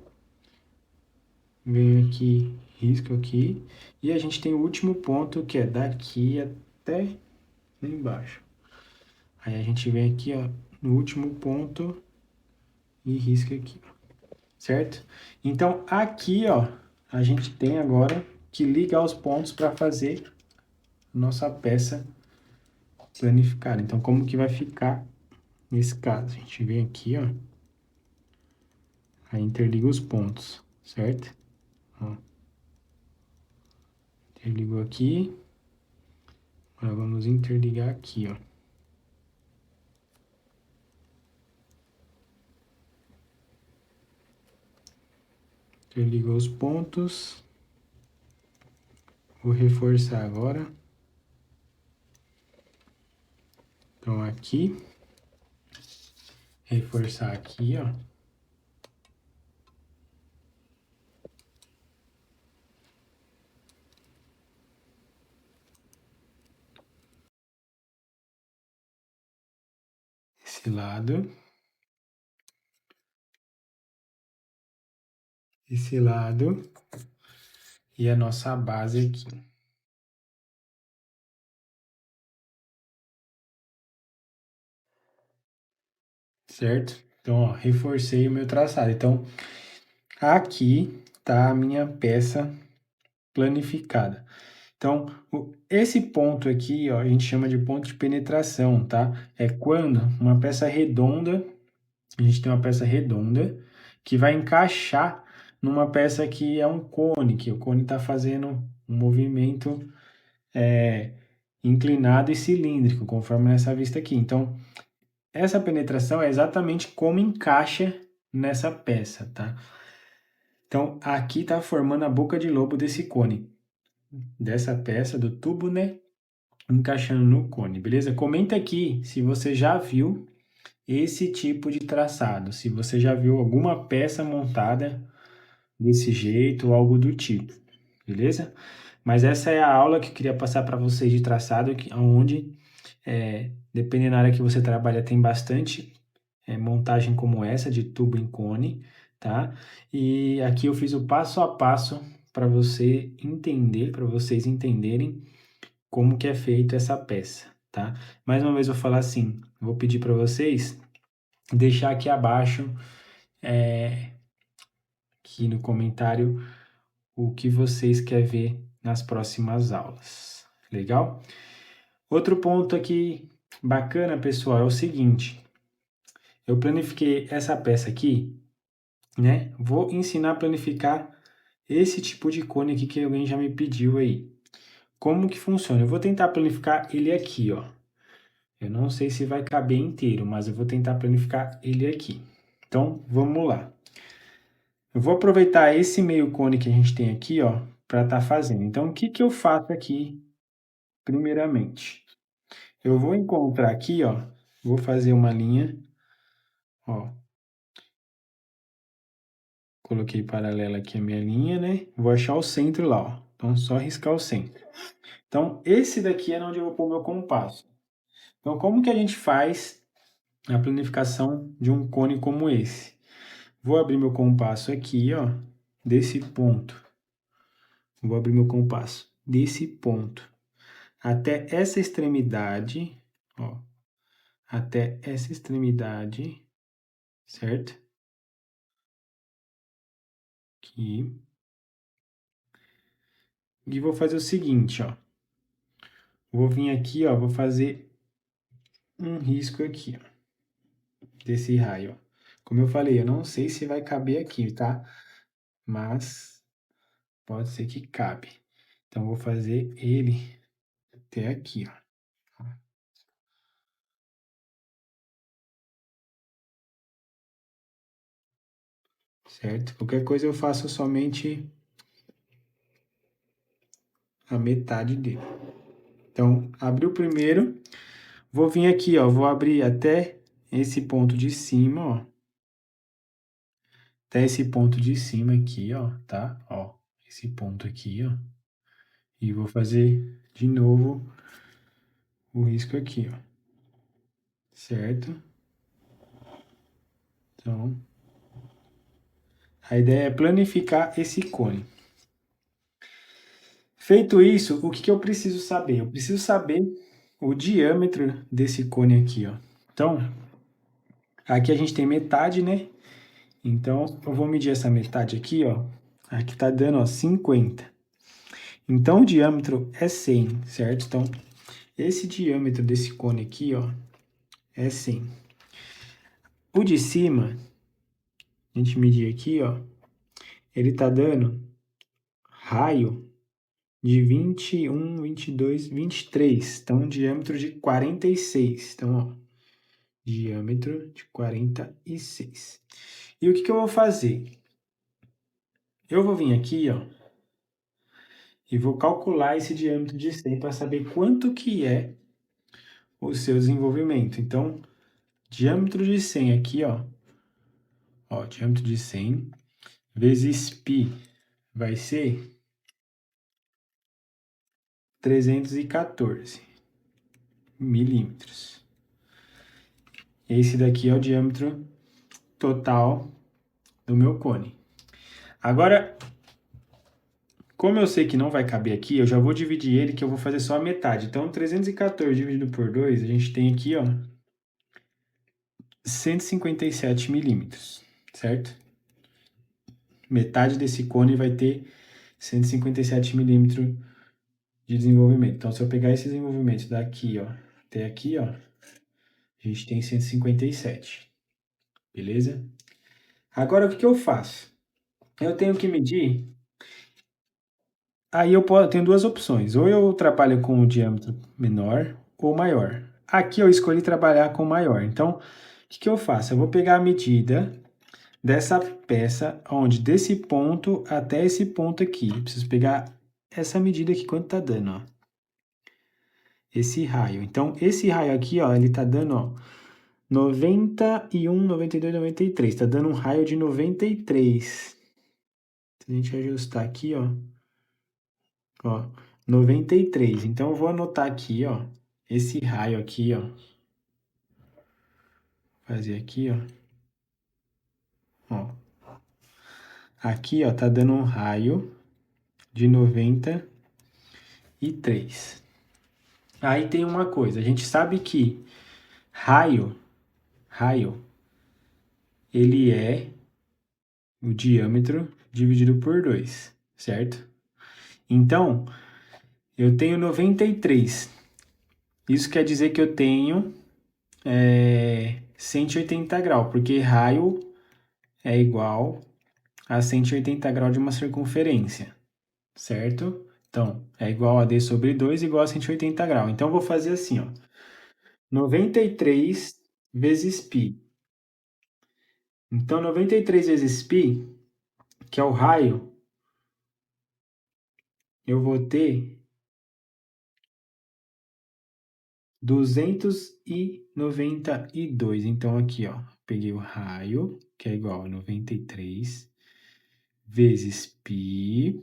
Speaker 1: Venho aqui, risco aqui. E a gente tem o último ponto, que é daqui até lá embaixo. Aí a gente vem aqui, ó, no último ponto e risca aqui, ó. Certo? Então, aqui, ó, a gente tem agora que ligar os pontos para fazer nossa peça planificada. Então, como que vai ficar nesse caso? A gente vem aqui, ó, aí interliga os pontos, certo? Ó, interligou aqui. Agora vamos interligar aqui, ó. Interligou os pontos. Vou reforçar agora. Então, aqui. Reforçar aqui, ó. Esse lado. esse lado e a nossa base aqui. Certo? Então, ó, reforcei o meu traçado. Então, aqui tá a minha peça planificada. Então, esse ponto aqui, ó, a gente chama de ponto de penetração, tá? É quando uma peça redonda, a gente tem uma peça redonda que vai encaixar numa peça que é um cone, que o cone está fazendo um movimento inclinado e cilíndrico, conforme nessa vista aqui. Então, essa penetração é exatamente como encaixa nessa peça, tá? Então, aqui está formando a boca de lobo desse cone, dessa peça, do tubo, né? Encaixando no cone, beleza? Comenta aqui se você já viu esse tipo de traçado, se você já viu alguma peça montada desse jeito ou algo do tipo, beleza? Mas essa é a aula que eu queria passar para vocês de traçado, onde, dependendo da área que você trabalha, tem bastante montagem como essa, de tubo em cone, tá? E aqui eu fiz o passo a passo para você entender, para vocês entenderem como que é feito essa peça, tá? Mais uma vez eu vou falar assim, vou pedir para vocês deixar aqui abaixo, aqui no comentário, o que vocês querem ver nas próximas aulas. Legal? Outro ponto aqui bacana, pessoal, é o seguinte. Eu planifiquei essa peça aqui, né? Vou ensinar a planificar esse tipo de cone aqui que alguém já me pediu aí. Como que funciona? Eu vou tentar planificar ele aqui, ó. Eu não sei se vai caber inteiro, mas eu vou tentar planificar ele aqui. Então, vamos lá. Eu vou aproveitar esse meio cone que a gente tem aqui, ó, para estar fazendo. Então, o que que eu faço aqui, primeiramente? Eu vou encontrar aqui, ó, vou fazer uma linha, ó. Coloquei paralela aqui a minha linha, né? Vou achar o centro lá, ó. Então, só riscar o centro. Então, esse daqui é onde eu vou pôr o meu compasso. Então, como que a gente faz a planificação de um cone como esse? Vou abrir meu compasso aqui, ó, desse ponto. Vou abrir meu compasso desse ponto até essa extremidade, ó, até essa extremidade, certo? Aqui. E vou fazer o seguinte, ó. Vou vir aqui, ó, vou fazer um risco aqui, ó, desse raio, ó. Como eu falei, eu não sei se vai caber aqui, tá? Mas pode ser que cabe. Então, vou fazer ele até aqui, ó. Certo? Qualquer coisa eu faço somente a metade dele. Então, abri o primeiro, vou vir aqui, ó, vou abrir até esse ponto de cima, ó. Até esse ponto de cima aqui, ó, tá? Ó, esse ponto aqui, ó. E vou fazer de novo o risco aqui, ó. Certo? Então, a ideia é planificar esse cone. Feito isso, o que que eu preciso saber? Eu preciso saber o diâmetro desse cone aqui, ó. Então, aqui a gente tem metade, né? Então, eu vou medir essa metade aqui, ó. Aqui tá dando, ó, 50. Então, o diâmetro é 100, certo? Então, esse diâmetro desse cone aqui, ó, é 100. O de cima, a gente medir aqui, ó, ele tá dando raio de 21, 22, 23. Então, um diâmetro de 46. Então, ó, diâmetro de 46. E o que que eu vou fazer? Eu vou vir aqui, ó, e vou calcular esse diâmetro de 100 para saber quanto que é o seu desenvolvimento. Então, diâmetro de 100 aqui, ó, diâmetro de 100 vezes π vai ser 314 milímetros. Esse daqui é o diâmetro total do meu cone. Agora, como eu sei que não vai caber aqui, eu já vou dividir ele, que eu vou fazer só a metade. Então, 314 dividido por 2, a gente tem aqui, ó, 157 milímetros, certo? Metade desse cone vai ter 157 milímetros de desenvolvimento. Então, se eu pegar esse desenvolvimento daqui, ó, até aqui, ó, a gente tem 157, beleza? Agora, o que eu faço? Eu tenho que medir. Aí eu tenho duas opções. Ou eu trabalho com um diâmetro menor ou maior. Aqui eu escolhi trabalhar com maior. Então, o que eu faço? Eu vou pegar a medida dessa peça, onde desse ponto até esse ponto aqui. Eu preciso pegar essa medida aqui, quanto tá dando, ó. Esse raio. Então, esse raio aqui, ó, ele tá dando, ó, 91, 92, 93. Tá dando um raio de 93. Se a gente ajustar aqui, ó, 93. Então, eu vou anotar aqui, ó, esse raio aqui, ó. Fazer aqui, ó. Aqui, ó, tá dando um raio de 93. Aí tem uma coisa, a gente sabe que raio, ele é o diâmetro dividido por 2, certo? Então, eu tenho 93. Isso quer dizer que eu tenho 180 graus, porque raio é igual a 180 graus de uma circunferência, certo? Então, é igual a d sobre 2 igual a 180 graus. Então, eu vou fazer assim, ó. 93 vezes π. Então, 93 vezes π, que é o raio, eu vou ter 292. Então, aqui, ó, peguei o raio, que é igual a 93, vezes π,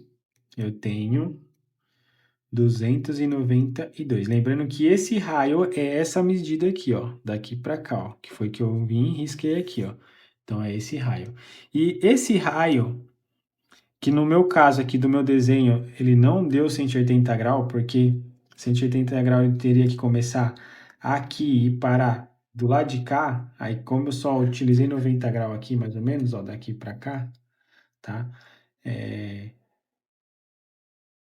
Speaker 1: eu tenho 292. Lembrando que esse raio é essa medida aqui, ó, daqui para cá, ó, que foi que eu vim e risquei aqui, ó. Então, é esse raio. E esse raio, que no meu caso aqui do meu desenho, ele não deu 180 graus, porque 180 graus eu teria que começar aqui e parar do lado de cá. Aí, como eu só utilizei 90 graus aqui, mais ou menos, ó, daqui para cá, tá?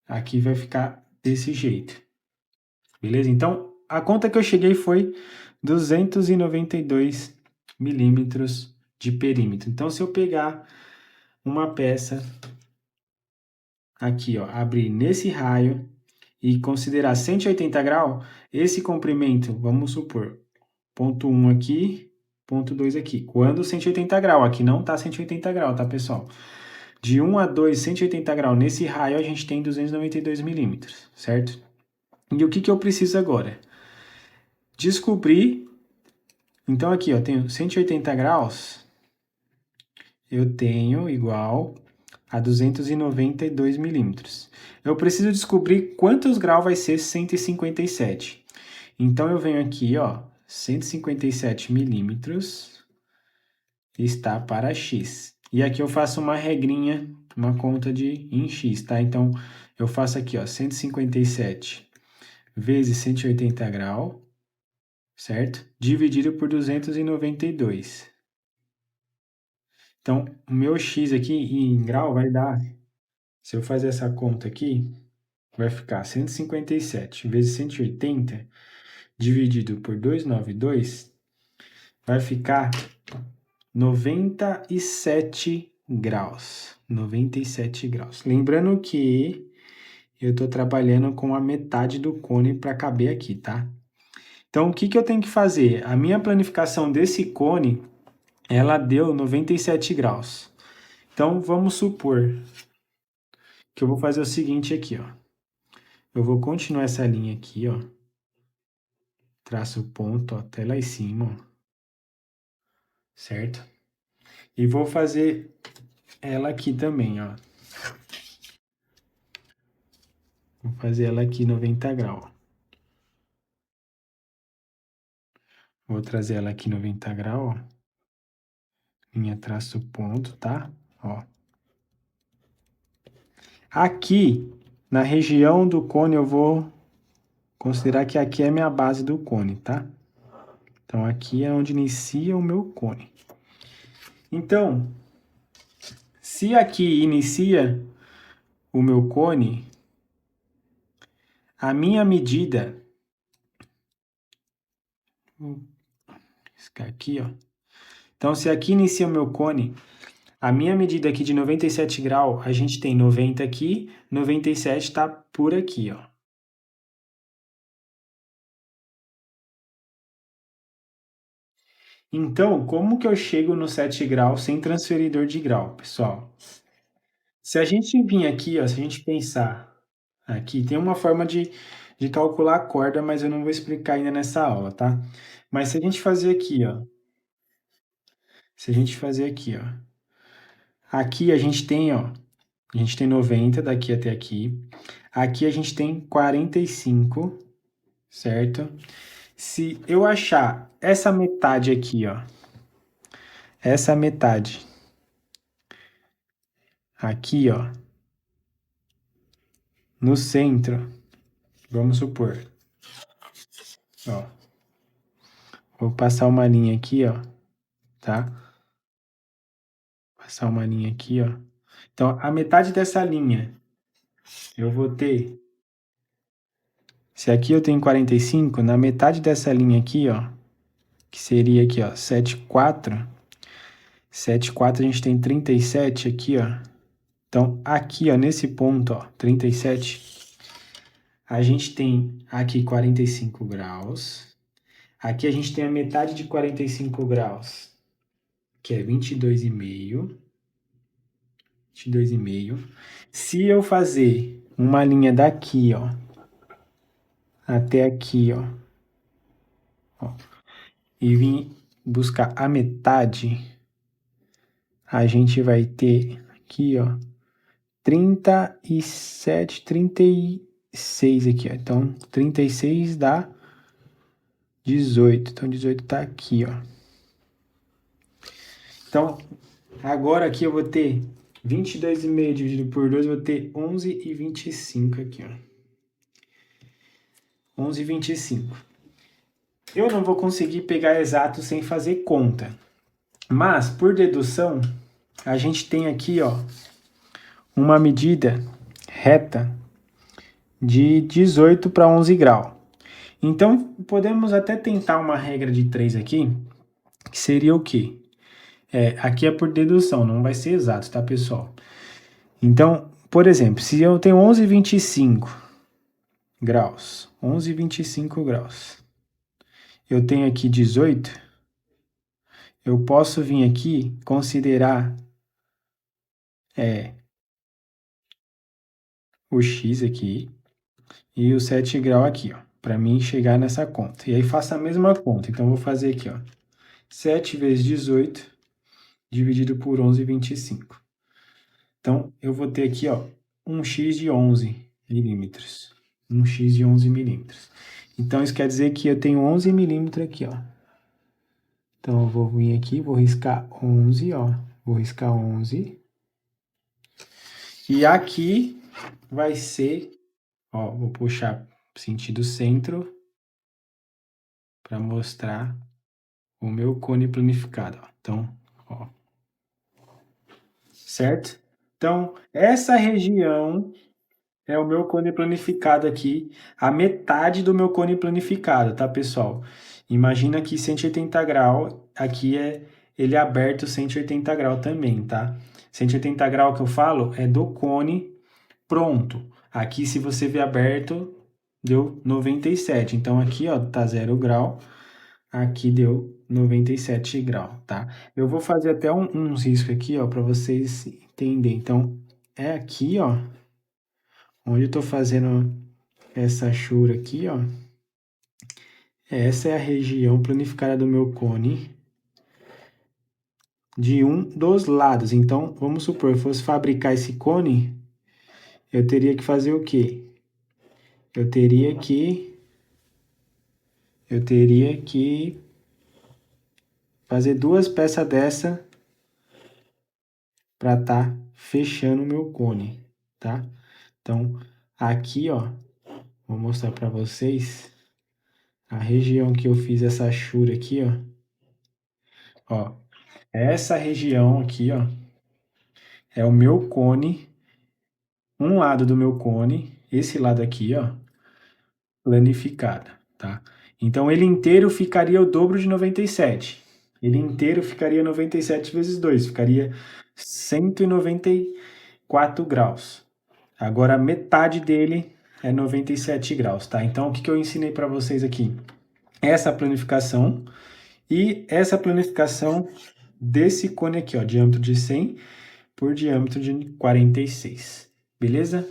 Speaker 1: Aqui vai ficar desse jeito, beleza? Então, a conta que eu cheguei foi 292 milímetros de perímetro. Então, se eu pegar uma peça aqui, ó, abrir nesse raio e considerar 180 graus, esse comprimento, vamos supor, ponto 1 aqui, ponto 2 aqui. Quando 180 graus, aqui não tá 180 graus, tá, pessoal? De 1 a 2, 180 graus, nesse raio a gente tem 292 milímetros, certo? E o que que eu preciso agora? Descobrir, então aqui, ó, tenho 180 graus, eu tenho igual a 292 milímetros. Eu preciso descobrir quantos graus vai ser 157. Então, eu venho aqui, ó, 157 milímetros está para x. E aqui eu faço uma regrinha, uma conta em x, tá? Então, eu faço aqui, ó, 157 vezes 180 graus, certo? Dividido por 292. Então, o meu x aqui em grau vai dar, se eu fazer essa conta aqui, vai ficar 157 vezes 180 dividido por 292, vai ficar 97 graus. 97 graus. Lembrando que eu estou trabalhando com a metade do cone para caber aqui, tá? Então, o que que eu tenho que fazer? A minha planificação desse cone, ela deu 97 graus. Então, vamos supor que eu vou fazer o seguinte aqui, ó. Eu vou continuar essa linha aqui, ó. Traço o ponto ó, até lá em cima, ó. Certo? E vou fazer ela aqui também, ó. Vou fazer ela aqui 90 graus. Vou trazer ela aqui 90 graus, ó. Linha traço ponto, tá? Ó. Aqui, na região do cone, eu vou considerar que aqui é a minha base do cone, tá? Então, aqui é onde inicia o meu cone. Então, se aqui inicia o meu cone, a minha medida... Vou riscar aqui, ó. Então, se aqui inicia o meu cone, a minha medida aqui de 97 graus, a gente tem 90 aqui, 97 está por aqui, ó. Então, como que eu chego no 7 graus sem transferidor de grau, pessoal? Se a gente vir aqui, ó, se a gente pensar aqui, tem uma forma de calcular a corda, mas eu não vou explicar ainda nessa aula, tá? Mas se a gente fazer aqui, ó, se a gente fazer aqui, ó, aqui a gente tem, ó, a gente tem 90 daqui até aqui, aqui a gente tem 45, certo? Se eu achar essa metade aqui, ó, essa metade aqui, ó, no centro, vamos supor, ó, vou passar uma linha aqui, ó, tá? Passar uma linha aqui, ó. Então, a metade dessa linha, eu vou ter... Se aqui eu tenho 45, na metade dessa linha aqui, ó, que seria aqui, ó, 7,4. 7,4 a gente tem 37 aqui, ó. Então, aqui, ó, nesse ponto, ó, 37, a gente tem aqui 45 graus. Aqui a gente tem a metade de 45 graus, que é 22,5. 22,5. Se eu fazer uma linha daqui, ó, até aqui, ó, e vim buscar a metade, a gente vai ter aqui, ó, 37, 36 aqui, ó. Então, 36 dá 18. Então, 18 tá aqui, ó. Então, agora aqui eu vou ter 22,5 dividido por 2, eu vou ter 11,25 aqui, ó. 11,25. Eu não vou conseguir pegar exato sem fazer conta. Mas, por dedução, a gente tem aqui, ó, uma medida reta de 18 para 11 graus. Então, podemos até tentar uma regra de 3 aqui, que seria o quê? Aqui é por dedução, não vai ser exato, tá, pessoal? Então, por exemplo, se eu tenho 11,25 graus, 11,25 graus, eu tenho aqui 18, eu posso vir aqui considerar o x aqui e o 7 graus aqui, ó, para mim chegar nessa conta. E aí faço a mesma conta. Então, vou fazer aqui, ó, 7 vezes 18 dividido por 11,25. Então, eu vou ter aqui, ó, um x de 11 milímetros. Um x de 11 milímetros. Então, isso quer dizer que eu tenho 11 milímetros aqui, ó. Então, eu vou vir aqui, vou riscar 11, ó. Vou riscar 11. E aqui vai ser, ó, vou puxar sentido centro para mostrar o meu cone planificado, ó. Então, ó. Certo? Então, essa região é o meu cone planificado aqui, a metade do meu cone planificado, tá, pessoal? Imagina que 180 graus, aqui ele é aberto 180 graus também, tá? 180 graus que eu falo é do cone pronto. Aqui, se você ver aberto, deu 97. Então, aqui, ó, tá 0 grau. Aqui deu 97 graus, tá? Eu vou fazer até uns riscos aqui, ó, para vocês entenderem. Então, é aqui, ó, onde eu tô fazendo essa chura aqui, ó. Essa é a região planificada do meu cone de um dos lados. Então, vamos supor, eu fosse fabricar esse cone, eu teria que fazer o quê? Eu teria que fazer duas peças dessa para tá fechando o meu cone. tá? Então, aqui, ó, vou mostrar para vocês a região que eu fiz essa achura aqui, ó. Ó, essa região aqui, ó, é o meu cone, um lado do meu cone, esse lado aqui, ó, planificada, tá? Então, ele inteiro ficaria o dobro de 97. Ele inteiro ficaria 97 vezes 2, ficaria 194 graus. Agora, a metade dele é 97 graus, tá? Então, o que eu ensinei para vocês aqui? Essa planificação e essa planificação desse cone aqui, ó, diâmetro de 100 por diâmetro de 46, beleza?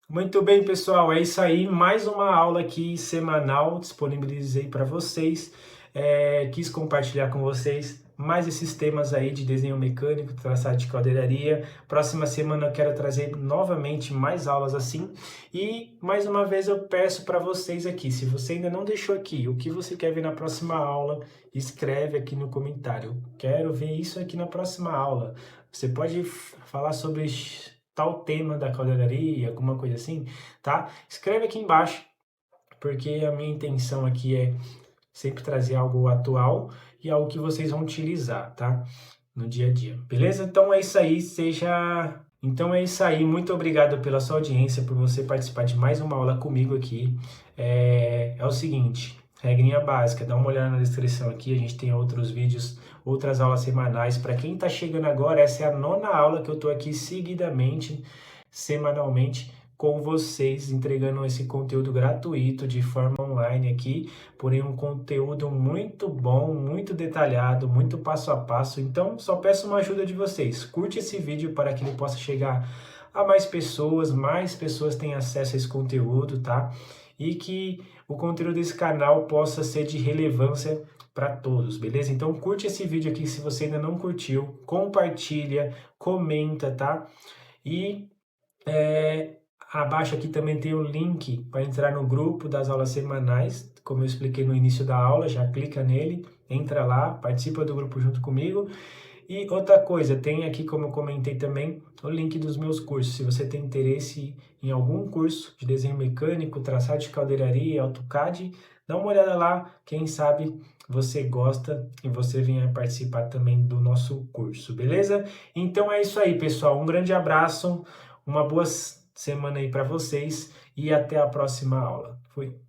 Speaker 1: Muito bem, pessoal, é isso aí. Mais uma aula aqui semanal disponibilizei para vocês. Quis compartilhar com vocês mais esses temas aí de desenho mecânico, traçado de caldeiraria. Próxima semana eu quero trazer novamente mais aulas assim. E mais uma vez eu peço para vocês aqui, se você ainda não deixou aqui o que você quer ver na próxima aula, escreve aqui no comentário. Quero ver isso aqui na próxima aula. Você pode falar sobre tal tema da caldeiraria, alguma coisa assim, tá? Escreve aqui embaixo, porque a minha intenção aqui é sempre trazer algo atual e algo que vocês vão utilizar, tá? No dia a dia, beleza? Então é isso aí, Então é isso aí, muito obrigado pela sua audiência, por você participar de mais uma aula comigo aqui. É o seguinte, regrinha básica, dá uma olhada na descrição aqui, a gente tem outros vídeos, outras aulas semanais. Para quem está chegando agora, essa é a 9ª aula que eu estou aqui seguidamente, semanalmente, com vocês, entregando esse conteúdo gratuito de forma online aqui, porém um conteúdo muito bom, muito detalhado, muito passo a passo. Então, só peço uma ajuda de vocês. Curte esse vídeo para que ele possa chegar a mais pessoas tenham acesso a esse conteúdo, tá? E que o conteúdo desse canal possa ser de relevância para todos, beleza? Então curte esse vídeo aqui se você ainda não curtiu, compartilha, comenta, tá? E abaixo aqui também tem o link para entrar no grupo das aulas semanais, como eu expliquei no início da aula, já clica nele, entra lá, participa do grupo junto comigo. E outra coisa, tem aqui, como eu comentei também, o link dos meus cursos. Se você tem interesse em algum curso de desenho mecânico, traçado de caldeiraria, AutoCAD, dá uma olhada lá, quem sabe você gosta e você venha participar também do nosso curso, beleza? Então é isso aí, pessoal. Um grande abraço, uma boa semana aí para vocês e até a próxima aula. Fui!